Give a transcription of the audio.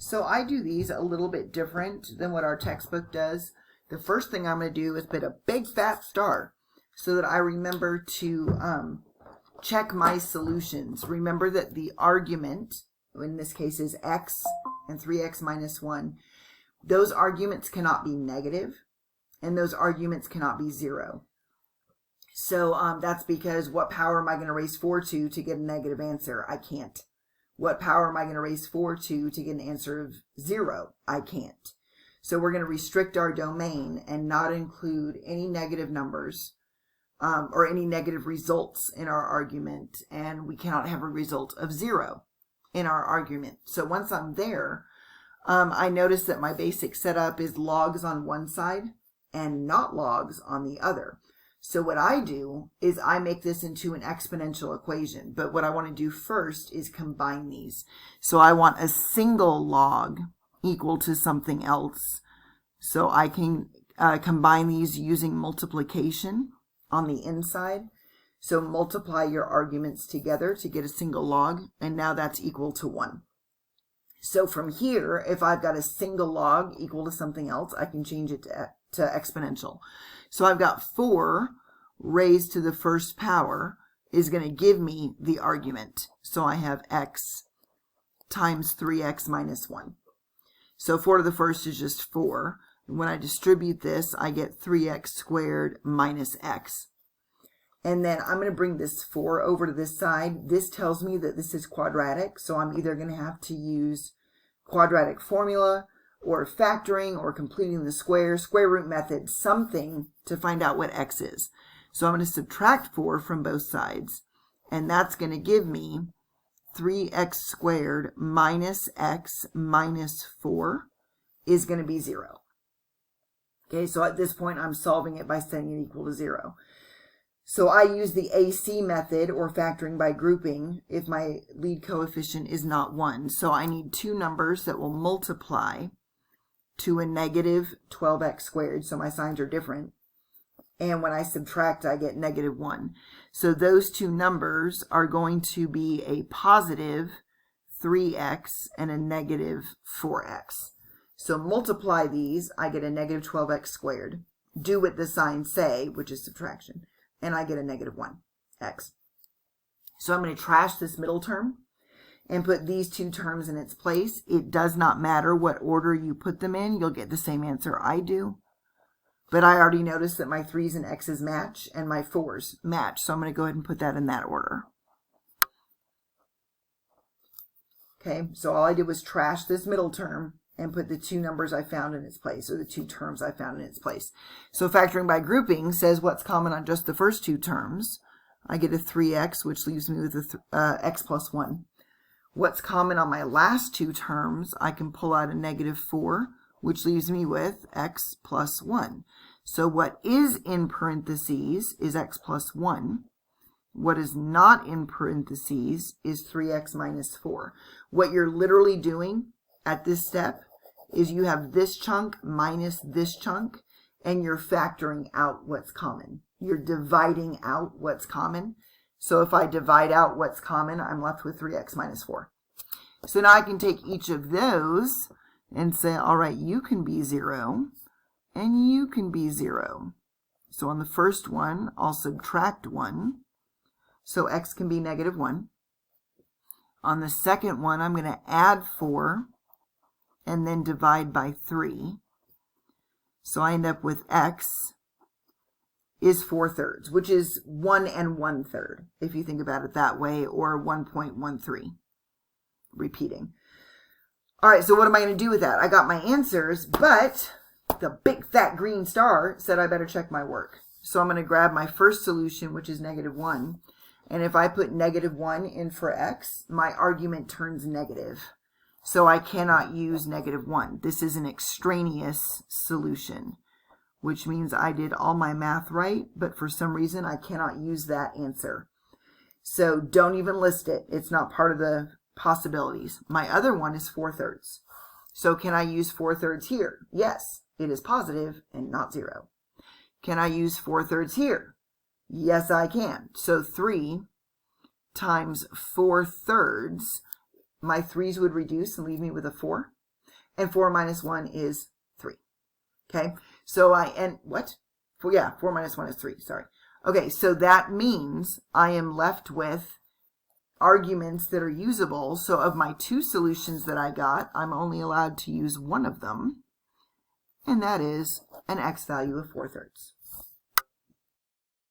So I do these a little bit different than what our textbook does. The first thing I'm going to do is put a big fat star so that I remember to check my solutions. Remember that the argument, in this case, is x and 3x minus 1. Those arguments cannot be negative, and those arguments cannot be 0. So that's because what power am I going to raise 4 to get a negative answer? I can't. What power am I going to raise 4 to get an answer of 0? I can't. So we're going to restrict our domain and not include any negative numbers or any negative results in our argument, and we cannot have a result of 0 in our argument. So once I'm there, I notice that my basic setup is logs on one side and not logs on the other. So what I do is I make this into an exponential equation, but what I want to do first is combine these. So I want a single log equal to something else. So I can combine these using multiplication on the inside. So multiply your arguments together to get a single log, and now that's equal to 1. So from here, if I've got a single log equal to something else, I can change it to exponential. So I've got 4 raised to the first power is going to give me the argument. So I have x times 3x minus 1. So 4 to the first is just 4. When I distribute this, I get 3x squared minus x. And then I'm going to bring this 4 over to this side. This tells me that this is quadratic, so I'm either going to have to use quadratic formula or factoring or completing the square root method, something to find out what x is. So I'm going to subtract 4 from both sides, and that's going to give me 3x squared minus x minus 4 is going to be 0. Okay, so at this point I'm solving it by setting it equal to 0. So I use the AC method, or factoring by grouping, if my lead coefficient is not 1. So I need two numbers that will multiply to a negative 12x squared, so my signs are different. And when I subtract, I get negative 1. So those two numbers are going to be a positive 3x and a negative 4x. So multiply these, I get a negative 12x squared. Do what the signs say, which is subtraction, and I get a negative 1x. So I'm going to trash this middle term and put these two terms in its place. It does not matter what order you put them in. You'll get the same answer I do. But I already noticed that my 3's and x's match and my 4's match. So I'm going to go ahead and put that in that order. Okay, so all I did was trash this middle term and put the two numbers I found in its place, or the two terms I found in its place. So factoring by grouping says what's common on just the first two terms. I get a 3x, which leaves me with a x plus 1. What's common on my last two terms, I can pull out a negative 4, which leaves me with x plus 1. So what is in parentheses is x plus 1. What is not in parentheses is 3x minus 4. What you're literally doing at this step is you have this chunk minus this chunk, and you're factoring out what's common. You're dividing out what's common. So if I divide out what's common, I'm left with 3x minus 4. So now I can take each of those and say, all right, you can be 0, and you can be 0. So on the first one, I'll subtract 1. So x can be negative 1. On the second one, I'm going to add 4 and then divide by 3. So I end up with x is 4/3, which is 1 1/3, if you think about it that way, or 1.13, repeating. All right, so what am I going to do with that? I got my answers, but the big fat green star said I better check my work. So I'm going to grab my first solution, which is negative 1. And if I put negative 1 in for x, my argument turns negative. So I cannot use negative 1. This is an extraneous solution, which means I did all my math right, but for some reason I cannot use that answer. So don't even list it. It's not part of the possibilities. My other one is 4/3. So can I use 4/3 here? Yes, it is positive and not 0. Can I use 4/3 here? Yes, I can. So 3 times 4/3, my 3's would reduce and leave me with a 4. and 4 minus 1 is 3. Okay, so what? 4 minus 1 is 3, sorry. Okay, so that means I am left with arguments that are usable. So of my 2 solutions that I got, I'm only allowed to use one of them, and that is an x value of 4/3.